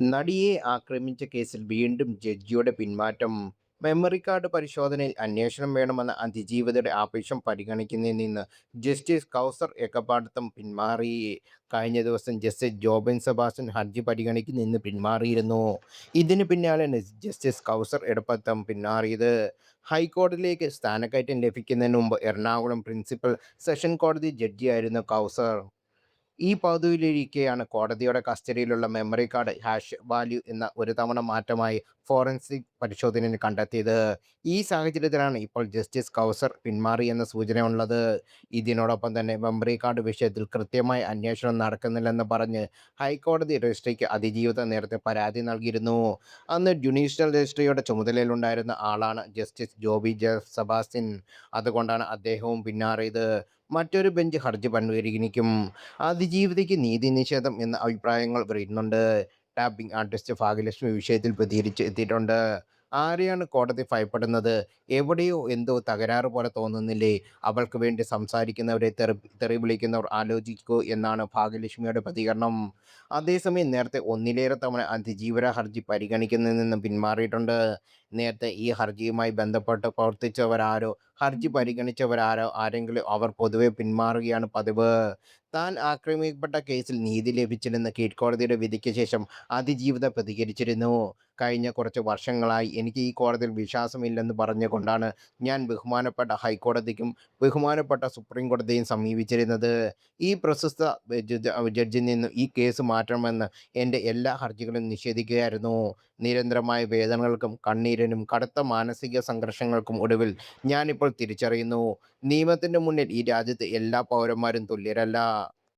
നടിയെ ആക്രമിച്ച കേസിൽ വീണ്ടും ജഡ്ജിയുടെ പിന്മാറ്റം. മെമ്മറി കാർഡ് പരിശോധനയിൽ അന്വേഷണം വേണമെന്ന അതിജീവിതയുടെ ആവശ്യം പരിഗണിക്കുന്നതിൽ നിന്ന് ജസ്റ്റിസ് കൗസർ എക്കപ്പാടത്തും പിന്മാറി. കഴിഞ്ഞ ദിവസം ജസ്റ്റിസ് ജോബിൻ സെബാസ്റ്റ്യൻ ഹർജി പരിഗണിക്കുന്നതിൽ നിന്ന് പിന്മാറിയിരുന്നു. ഇതിന് പിന്നാലെയാണ് ജസ്റ്റിസ് കൗസർ എടപ്പത്തം പിന്മാറിയത്. ഹൈക്കോടതിയിലേക്ക് സ്ഥാനക്കയറ്റം ലഭിക്കുന്നതിന് മുമ്പ് എറണാകുളം പ്രിൻസിപ്പൽ സെഷൻ കോടതി ജഡ്ജിയായിരുന്നു കൗസർ. ഈ പദവിയിലിരിക്കെയാണ് കോടതിയുടെ കസ്റ്റഡിയിലുള്ള മെമ്മറി കാർഡ് ഹാഷ് വാല്യൂ എന്ന ഒരു തവണ മാറ്റമായി ഫോറൻസിക് പരിശോധനയിൽ കണ്ടെത്തിയത്. ഈ സാഹചര്യത്തിലാണ് ഇപ്പോൾ ജസ്റ്റിസ് കൗസർ പിന്മാറി എന്ന സൂചനയുള്ളത്. ഇതിനോടൊപ്പം തന്നെ മെമ്മറി കാർഡ് വിഷയത്തിൽ കൃത്യമായ അന്വേഷണം നടക്കുന്നില്ലെന്ന് പറഞ്ഞ് ഹൈക്കോടതി രജിസ്ട്രിക്ക് അതിജീവിത നേരത്തെ പരാതി നൽകിയിരുന്നു. അന്ന് ജുഡീഷ്യൽ രജിസ്ട്രിയുടെ ചുമതലയിലുണ്ടായിരുന്ന ആളാണ് ജസ്റ്റിസ് ജോബി സെബാസ്റ്റ്യൻ. അതുകൊണ്ടാണ് അദ്ദേഹവും പിന്മാറിയത്. മറ്റൊരു ബെഞ്ച് ഹർജി പരിഗണിക്കും. അതിജീവിതയ്ക്ക് നീതി നിഷേധം എന്ന അഭിപ്രായങ്ങൾ വരുന്നുണ്ട്. ടാപ്പിംഗ് ആർട്ടിസ്റ്റ് ഭാഗ്യലക്ഷ്മി വിഷയത്തിൽ പ്രതികരിച്ച് എത്തിയിട്ടുണ്ട്. ആരെയാണ് കോടതി ഭയപ്പെടുന്നത്? എവിടെയോ എന്തോ തകരാറ് പോലെ തോന്നുന്നില്ലേ? അവൾക്ക് വേണ്ടി സംസാരിക്കുന്നവരെ തെറി വിളിക്കുന്നവർ ആലോചിക്കൂ എന്നാണ് ഭാഗ്യലക്ഷ്മിയുടെ പ്രതികരണം. അതേസമയം നേരത്തെ ഒന്നിലേറെ തവണ അതിജീവന ഹർജി പരിഗണിക്കുന്നതിൽ നിന്ന് പിന്മാറിയിട്ടുണ്ട്. നേരത്തെ ഈ ഹർജിയുമായി ബന്ധപ്പെട്ട് പ്രവർത്തിച്ചവരാരോ ഹർജി പരിഗണിച്ചവരാരോ ആരെങ്കിലും അവർ പൊതുവെ പിന്മാറുകയാണ് പതിവ്. താൻ ആക്രമിക്കപ്പെട്ട കേസിൽ നീതി ലഭിച്ചില്ലെന്ന് കീഴ്ക്കോടതിയുടെ വിധിക്ക് ശേഷം അതിജീവിത പ്രതികരിച്ചിരുന്നു. കഴിഞ്ഞ കുറച്ച് വർഷങ്ങളായി എനിക്ക് ഈ കോടതിയിൽ വിശ്വാസമില്ലെന്ന് പറഞ്ഞുകൊണ്ടാണ് ഞാൻ ബഹുമാനപ്പെട്ട ഹൈക്കോടതിക്കും ബഹുമാനപ്പെട്ട സുപ്രീം കോടതിയും സമീപിച്ചിരുന്നത്. ഈ പ്രശസ്ത ജഡ്ജിൽ നിന്ന് ഈ കേസ് മാറ്റണമെന്ന് എൻ്റെ എല്ലാ ഹർജികളും നിഷേധിക്കുകയായിരുന്നു. നിരന്തരമായ വേദനകൾക്കും കണ്ണീരിനും കടുത്ത മാനസിക സംഘർഷങ്ങൾക്കും ഒടുവിൽ ഞാനിപ്പോൾ തിരിച്ചറിയുന്നു, നിയമത്തിൻ്റെ മുന്നിൽ ഈ രാജ്യത്തെ എല്ലാ പൗരന്മാരും തുല്യരല്ല.